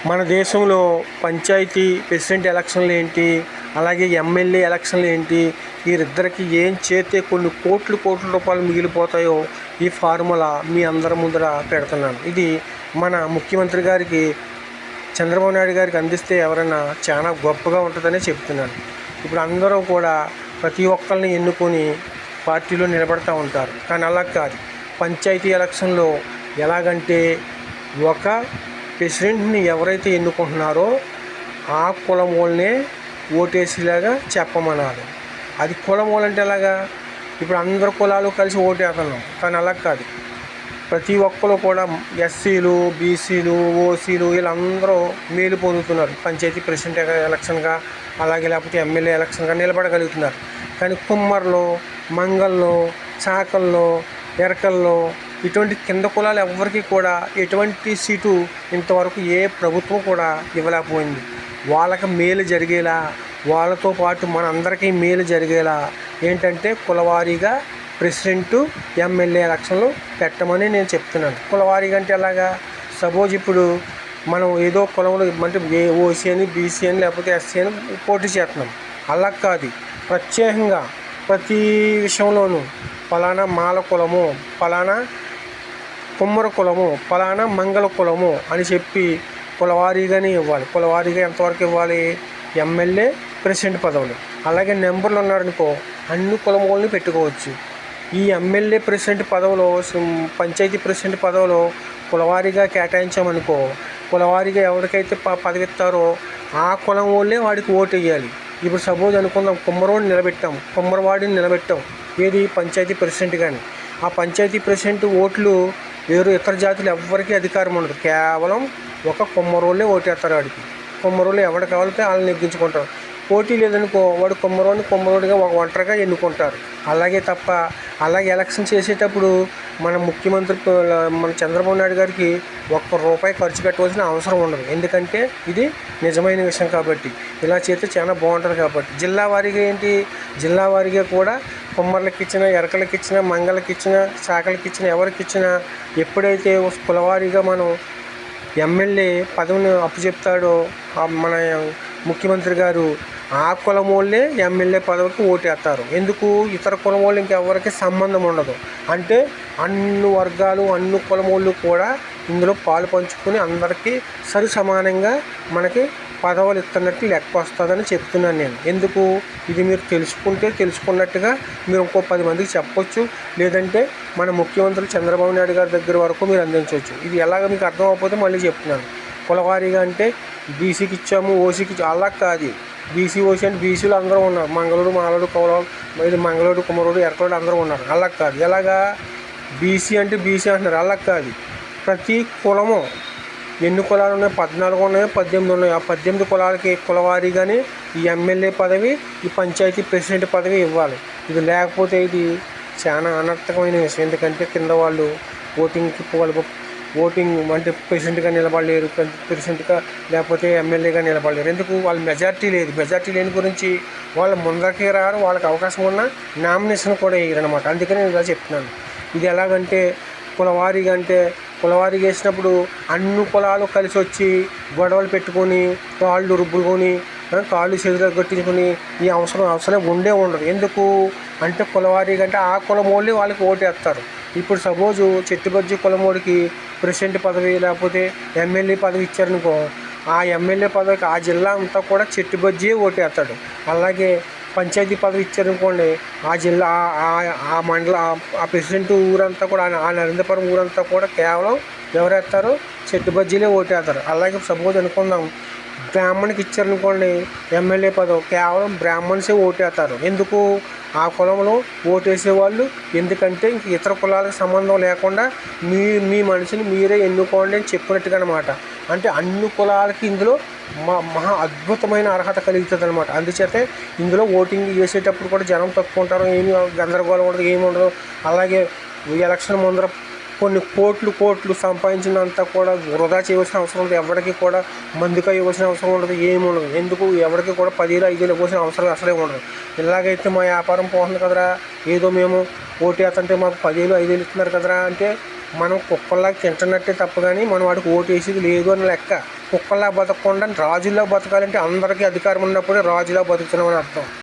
మన దేశంలో పంచాయతీ ప్రెసిడెంట్ ఎలక్షన్లు ఏంటి, అలాగే ఎమ్మెల్యే ఎలక్షన్లు ఏంటి, వీరిద్దరికి ఏం చేస్తే కొన్ని కోట్ల రూపాయలు మిగిలిపోతాయో ఈ ఫార్ములా మీ అందరి ముందర పెడుతున్నాను. ఇది మన ముఖ్యమంత్రి గారికి చంద్రబాబు నాయుడు గారికి అందిస్తే ఎవరైనా చాలా గొప్పగా ఉంటుందనే చెప్తున్నాను. ఇప్పుడు అందరూ కూడా ప్రతి ఒక్కరిని ఎన్నుకొని పార్టీలో నిలబడతా ఉంటారు, కానీ అలా కాదు. పంచాయతీ ఎలక్షన్లో ఎలాగంటే ఒక ప్రెసిడెంట్ని ఎవరైతే ఎన్నుకుంటున్నారో ఆ కులం వాళ్ళనే ఓటేసేలాగా చెప్పమనాలి. అది కులం వాళ్ళంటే ఎలాగా? ఇప్పుడు అందరు కులాలు కలిసి ఓటేస్తున్నాం, కానీ అలా కాదు. ప్రతి ఒక్కరు కూడా ఎస్సీలు, బీసీలు, ఓసీలు వీళ్ళందరూ మేలు పొందుతున్నారు పంచాయతీ ప్రెసిడెంట్ ఎలక్షన్గా, అలాగే లేకపోతే ఎమ్మెల్యే ఎలక్షన్గా నిలబడగలుగుతున్నారు. కానీ కుమ్మర్లు, మంగళ్ళు, చాకల్లో, ఎరకల్లో ఇటువంటి కింద కులాలు ఎవ్వరికీ కూడా ఎటువంటి సీటు ఇంతవరకు ఏ ప్రభుత్వం కూడా ఇవ్వలేకపోయింది. వాళ్ళకి మేలు జరిగేలా, వాళ్ళతో పాటు మన అందరికీ మేలు జరిగేలా ఏంటంటే కులవారీగా ప్రెసిడెంటు, ఎమ్మెల్యే ఎలక్షన్లు పెట్టమని నేను చెప్తున్నాను. కులవారీగా అంటే ఎలాగా? సపోజ్ ఇప్పుడు మనం ఏదో కులంలో అంటే ఓసీ అని, బీసీ అని, లేకపోతే ఎస్సీ అని పోటీ చేస్తున్నాం. అలా కాదు, ప్రత్యేకంగా ప్రతి విషయంలోనూ ఫలానా మాల కులము, ఫలానా కుమ్మర కులము, ఫలానా మంగళ కులము అని చెప్పి కులవారీగానే ఇవ్వాలి. కులవారీగా ఎంతవరకు ఇవ్వాలి? ఎమ్మెల్యే, ప్రెసిడెంట్ పదవులు. అలాగే నెంబర్లు ఉన్నారనుకో అన్ని కులం వాళ్ళని పెట్టుకోవచ్చు. ఈ ఎమ్మెల్యే, ప్రెసిడెంట్ పదవులో, పంచాయతీ ప్రెసిడెంట్ పదవులో కులవారీగా కేటాయించామనుకో, కులవారీగా ఎవరికైతే పదవి ఇస్తారో ఆ కులం వాళ్ళే వాడికి ఓటు వేయాలి. ఇప్పుడు సపోజ్ అనుకుందాం, కుమ్మరవాడిని నిలబెట్టాం, కుమ్మరవాడిని నిలబెట్టాం ఏది పంచాయతీ ప్రెసిడెంట్. కానీ ఆ పంచాయతీ ప్రెసిడెంట్ ఓట్లు వేరు ఇతర జాతులు ఎవ్వరికీ అధికారం ఉండదు. కేవలం ఒక కుమ్మరోళ్ళే ఓటేస్తారు. వాడికి కుమ్మరోళ్ళు ఎవరు కావాలంటే వాళ్ళని నెగ్గించుకుంటారు. పోటీ లేదనుకో వాడు కుమ్మరోడిగా ఒక ఒంటరిగా ఎన్నుకుంటారు. అలాగే ఎలక్షన్ చేసేటప్పుడు మన ముఖ్యమంత్రి మన చంద్రబాబు నాయుడు గారికి ₹1 ఖర్చు పెట్టవలసిన అవసరం ఉండదు. ఎందుకంటే ఇది నిజమైన విషయం కాబట్టి. ఇలా చేస్తే చాలా బాగుంటుంది కాబట్టి. జిల్లా వారీగా ఏంటి? జిల్లా వారీగా కూడా కుమ్మర్లకి ఇచ్చినా, ఎరకలకి ఇచ్చినా, మంగళకి ఇచ్చినా, శాఖలకి ఇచ్చినా, ఎవరికి ఇచ్చినా ఎప్పుడైతే కులవారీగా మనం ఎమ్మెల్యే పదవిని అప్పచెప్తాడో మన ముఖ్యమంత్రి గారు, ఆ కులం వాళ్ళే ఎమ్మెల్యే పదవికి ఓటేస్తారు. ఎందుకు? ఇతర కులం వాళ్ళు ఇంకెవరికి సంబంధం ఉండదు. అంటే అన్ని వర్గాలు, అన్ని కులం వాళ్ళు కూడా ఇందులో పాలు పంచుకొని అందరికీ సరి సమానంగా మనకి పదవులు ఇస్తున్నట్టు లెక్క వస్తుందని చెప్తున్నాను నేను. ఎందుకు? ఇది మీరు తెలుసుకున్నట్టుగా మీరు ఇంకో 10 మందికి చెప్పొచ్చు, లేదంటే మన ముఖ్యమంత్రి చంద్రబాబు నాయుడు గారి దగ్గర వరకు మీరు అందించవచ్చు. ఇది ఎలాగ మీకు అర్థం అవ్వకపోతే మళ్ళీ చెప్తున్నాను. కులవారీగా అంటే బీసీకి ఇచ్చాము, ఓసీకి అలా కాదు. బీసీ, ఓసీ అంటే బీసీలు అందరూ ఉన్నారు. మంగళుడు, మాలడు, కౌలడు, ఇది మంగళుడు, కుమరుడు, ఎరకలుడు అందరూ ఉన్నారు. అలా కాదు. ఎలాగా? బీసీ అంటే బీసీ అంటున్నారు. అలా కాదు. ప్రతి కులము ఎన్ని కులాలు ఉన్నాయి? 14 ఉన్నాయో 18 ఉన్నాయో ఆ 18 కులాలకి కులవారీగానే ఈ ఎమ్మెల్యే పదవి, ఈ పంచాయతీ ప్రెసిడెంట్ పదవి ఇవ్వాలి. ఇది లేకపోతే ఇది చాలా అనర్థకమైన విషయం. ఎందుకంటే కింద వాళ్ళు ఓటింగ్ అంటే ప్రెసిడెంట్గా నిలబడలేరు, ప్రెసిడెంట్గా లేకపోతే ఎమ్మెల్యేగా నిలబడలేరు. ఎందుకు? వాళ్ళ మెజార్టీ లేదు. మెజార్టీ లేని గురించి వాళ్ళు ముందరికి రారు. వాళ్ళకి అవకాశం ఉన్న నామినేషన్ కూడా వేయరనమాట. అందుకని నేను ఇలా చెప్తున్నాను. ఇది ఎలాగంటే కులవారీగా వేసినప్పుడు అన్ని కులాలు కలిసి వచ్చి గొడవలు పెట్టుకొని, కాళ్ళు రుబ్బుకొని, కాళ్ళు చేతులు కొట్టించుకొని ఈ అవసరం ఉండదు. ఎందుకు అంటే కులవారీగా అంటే ఆ కులం వాళ్ళే వాళ్ళకి ఓటేస్తారు. ఇప్పుడు సపోజు చెట్టుబజ్జి కులమోడికి ప్రెసిడెంట్ పదవి లేకపోతే ఎమ్మెల్యే పదవి ఇచ్చారనుకో, ఆ ఎమ్మెల్యే పదవికి ఆ జిల్లా అంతా కూడా చెట్టుబజ్జి ఓటేస్తాడు. అలాగే పంచాయతీ పదవి ఇచ్చారనుకోండి, ఆ జిల్లా ఆ మండల ఆ ప్రెసిడెంట్ ఊరంతా కూడా, ఆ నరేంద్రపురం ఊరంతా కూడా కేవలం ఎవరేస్తారు? చెట్టుబజ్జీలే ఓటేస్తారు. అలాగే సపోజ్ అనుకుందాం, బ్రాహ్మణ్కి ఇచ్చారనుకోండి ఎమ్మెల్యే పదవి, కేవలం బ్రాహ్మణ్సే ఓటేస్తారు. ఎందుకు? ఆ కులంలో ఓటేసేవాళ్ళు ఎందుకంటే ఇంక ఇతర కులాలకు సంబంధం లేకుండా మీ మనిషిని మీరే ఎన్నుకోండి అని చెప్పినట్టుగా అనమాట. అంటే అన్ని కులాలకి ఇందులో మహా అద్భుతమైన అర్హత కలుగుతుంది అనమాట. అందుచేతే ఇందులో ఓటింగ్ చేసేటప్పుడు కూడా జనం తక్కువ ఉంటారు, ఏమి గందరగోళం ఉండదు, ఏమి ఉండదు. అలాగే ఎలక్షన్ ముందర కొన్ని కోట్లు సంపాదించినంత కూడా వృధా చేయవలసిన అవసరం ఉండదు. ఎవరికి కూడా మందుగా ఇవ్వాల్సిన అవసరం ఉండదు, ఏమి ఉండదు. ఎందుకు? ఎవరికి కూడా 10,000-5,000 ఇవ్వాల్సిన అవసరం అసలే ఉండదు. ఇలాగైతే మా వ్యాపారం పోతుంది కదరా, ఏదో మేము ఓటేస్తుంటే మాకు 10,000-5,000 ఇస్తున్నారు కదరా అంటే మనం కుక్కల్లాగా తింటున్నట్టే తప్ప కానీ మనం వాడికి ఓటు వేసేది లేదు అని లెక్క. కుక్కల్లా బతకకుండా రాజుల్లా బతకాలంటే అందరికీ అధికారం ఉన్నప్పుడే రాజులా బతుకుతున్నామని అర్థం.